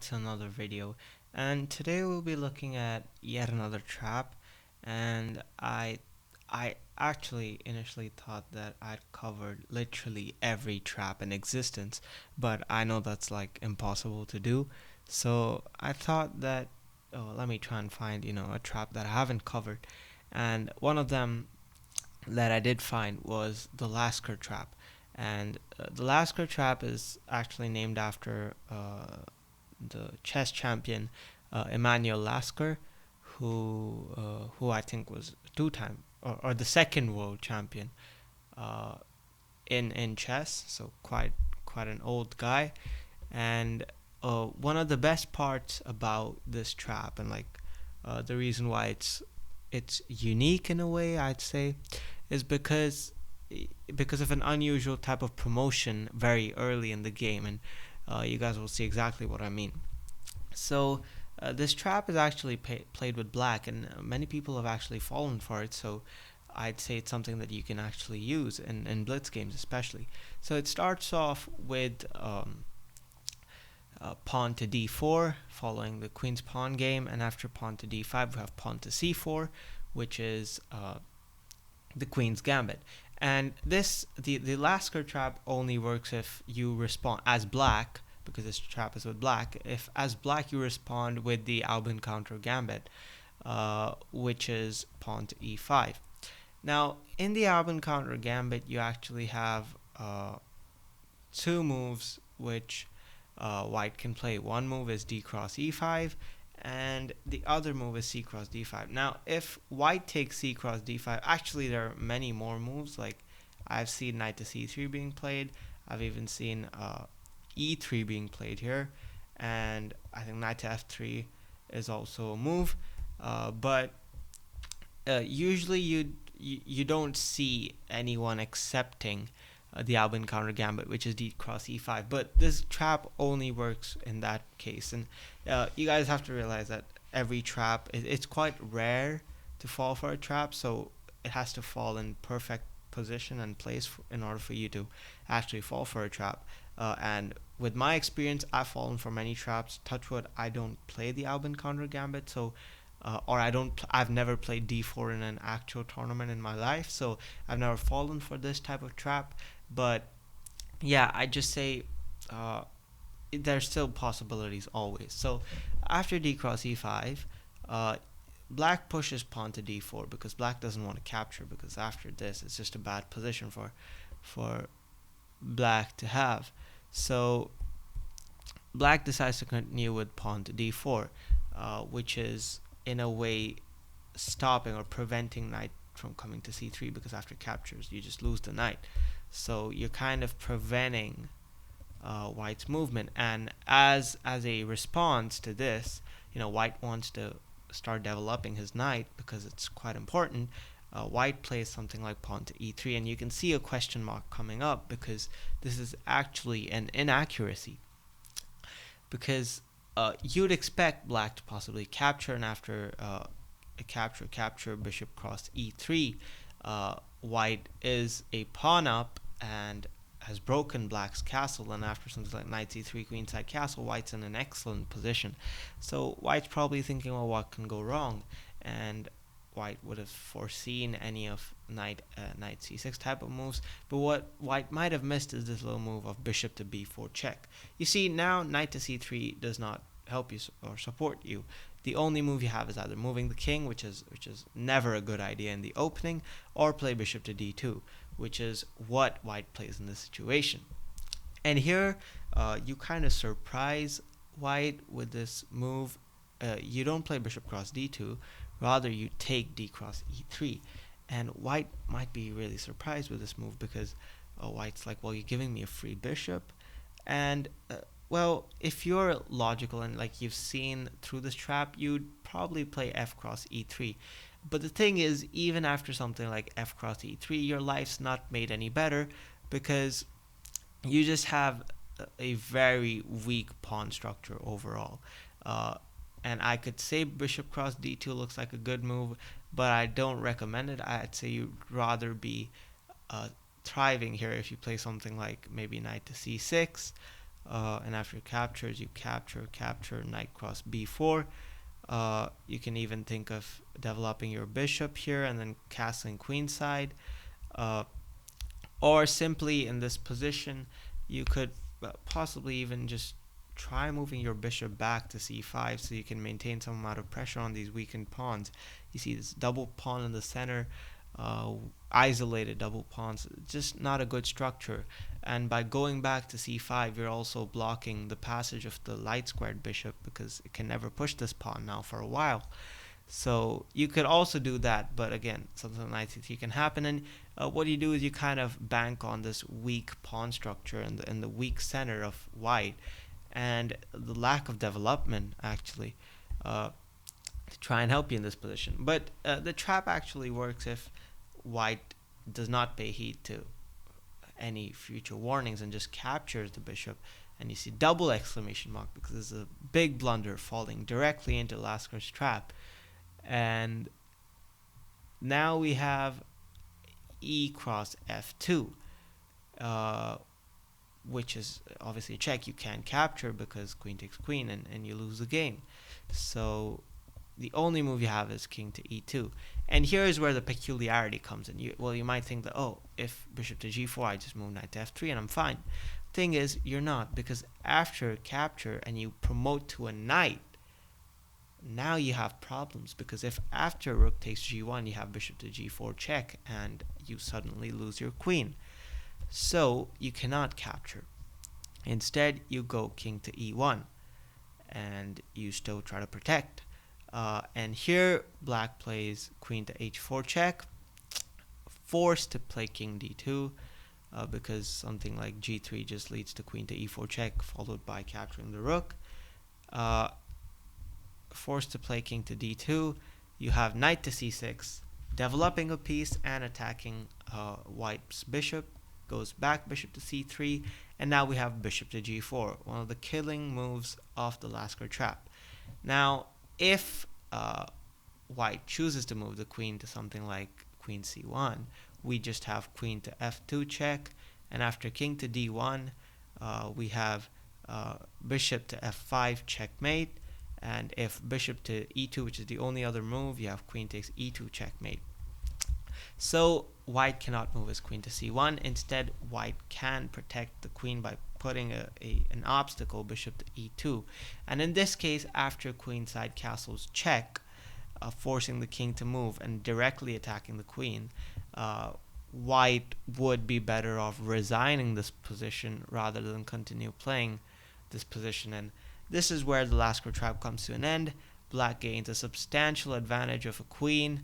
to another video, and today we'll be looking at yet another trap. And I actually initially thought that I'd covered literally every trap in existence, but I know that's like impossible to do. So I thought that, oh, let me try and find a trap that I haven't covered, and one of them that I did find was the Lasker Trap. And the Lasker Trap is actually named after the chess champion Emanuel Lasker, who I think was two-time or the second world champion uh, in chess. So quite an old guy. And one of the best parts about this trap, and like the reason why it's unique in a way, I'd say, is because of an unusual type of promotion very early in the game, and you guys will see exactly what I mean. So this trap is actually played with black, and many people have actually fallen for it. So I'd say it's something that you can actually use in blitz games, especially. So it starts off with pawn to d4, following the queen's pawn game, and after pawn to d5, we have pawn to c4, which is the queen's gambit. And the Lasker trap only works if you respond as black, because this trap is with black. If as black you respond with the Albin Countergambit, which is pawn to e5. Now, in the Albin Countergambit, you actually have two moves which white can play. One move is d cross e5, and the other move is c cross d5. Now, if white takes c cross d5, actually there are many more moves. Like I've seen knight to c3 being played. I've even seen e3 being played here, and I think knight to f3 is also a move. But usually you don't see anyone accepting the Albin counter gambit, which is d cross e5. But this trap only works in that case, and you guys have to realize that every trap, it's quite rare to fall for a trap, so it has to fall in perfect position and place in order for you to actually fall for a trap. And with my experience, I've fallen for many traps. Touch wood, I don't play the Albin counter gambit, so I've never played d4 in an actual tournament in my life, so I've never fallen for this type of trap. But yeah, I just say there's still possibilities always. So after d cross e5, black pushes pawn to d4 because black doesn't want to capture, because after this it's just a bad position for black to have. So black decides to continue with pawn to d4, which is in a way stopping or preventing knight from coming to c3, because after captures you just lose the knight. So you're kind of preventing white's movement, and as a response to this, white wants to start developing his knight because it's quite important. White plays something like pawn to e3, and you can see a question mark coming up because this is actually an inaccuracy, because you'd expect black to possibly capture, and after a capture bishop cross e3, white is a pawn up and has broken black's castle, and after something like knight c3 queenside castle, white's in an excellent position. So white's probably thinking, well, what can go wrong? And white would have foreseen any of knight c6 type of moves, but what white might have missed is this little move of bishop to b4 check. You see, now knight to c3 does not help you or support you. The only move you have is either moving the king, which is never a good idea in the opening, or play bishop to d2, which is what white plays in this situation. And here you kind of surprise white with this move. You don't play bishop cross d2, rather you take d cross e3, and white might be really surprised with this move because white's like, well, you're giving me a free bishop. And well, if you're logical and like you've seen through this trap, you'd probably play f cross e3. But the thing is, even after something like f cross e3, your life's not made any better, because you just have a very weak pawn structure overall. And I could say bishop cross d2 looks like a good move, but I don't recommend it. I'd say you'd rather be thriving here if you play something like maybe knight to c6, and after captures, you capture knight cross b4. You can even think of developing your bishop here and then castling queenside, or simply in this position you could possibly even just try moving your bishop back to c5 so you can maintain some amount of pressure on these weakened pawns. You see this double pawn in the center, isolated double pawns, just not a good structure. And by going back to c5, you're also blocking the passage of the light squared bishop, because it can never push this pawn now for a while. So you could also do that, but again, something like that can happen. And what you do is you kind of bank on this weak pawn structure and the weak center of white, and the lack of development actually, to try and help you in this position. But the trap actually works if white does not pay heed to any future warnings and just captures the bishop. And you see double exclamation mark, because this is a big blunder falling directly into Lasker's trap. And now we have e cross f2, which is obviously a check. You can't capture because queen takes queen, and you lose the game. So the only move you have is king to e2. And here is where the peculiarity comes in. You might think that, oh, if bishop to g4, I just move knight to f3 and I'm fine. Thing is, you're not, because after capture and you promote to a knight, now you have problems, because if after rook takes g1 you have bishop to g4 check, and you suddenly lose your queen. So you cannot capture. Instead you go king to e1, and you still try to protect. And here black plays queen to h4 check, forced to play king d2, because something like g3 just leads to queen to e4 check, followed by capturing the rook. Forced to play king to d2, you have knight to c6, developing a piece and attacking white's bishop. Goes back bishop to c3, and now we have bishop to g4, one of the killing moves of the Lasker trap. Now if white chooses to move the queen to something like queen c1, we just have queen to f2 check, and after king to d1 we have bishop to f5 checkmate. And if bishop to e2, which is the only other move, you have queen takes e2 checkmate. So white cannot move his queen to c1. Instead, white can protect the queen by putting an obstacle, bishop to e2. And in this case, after queenside castles check, forcing the king to move and directly attacking the queen, white would be better off resigning this position rather than continue playing this position. And this is where the Lasker trap comes to an end. Black gains a substantial advantage of a queen,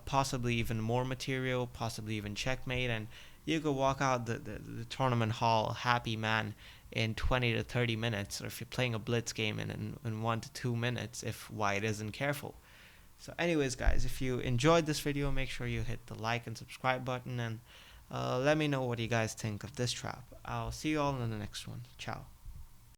possibly even more material, possibly even checkmate, and you could walk out the tournament hall happy man in 20 to 30 minutes, or if you're playing a blitz game in 1 to 2 minutes if white isn't careful. So anyways guys, if you enjoyed this video, make sure you hit the like and subscribe button, and let me know what you guys think of this trap. I'll see you all in the next one. Ciao.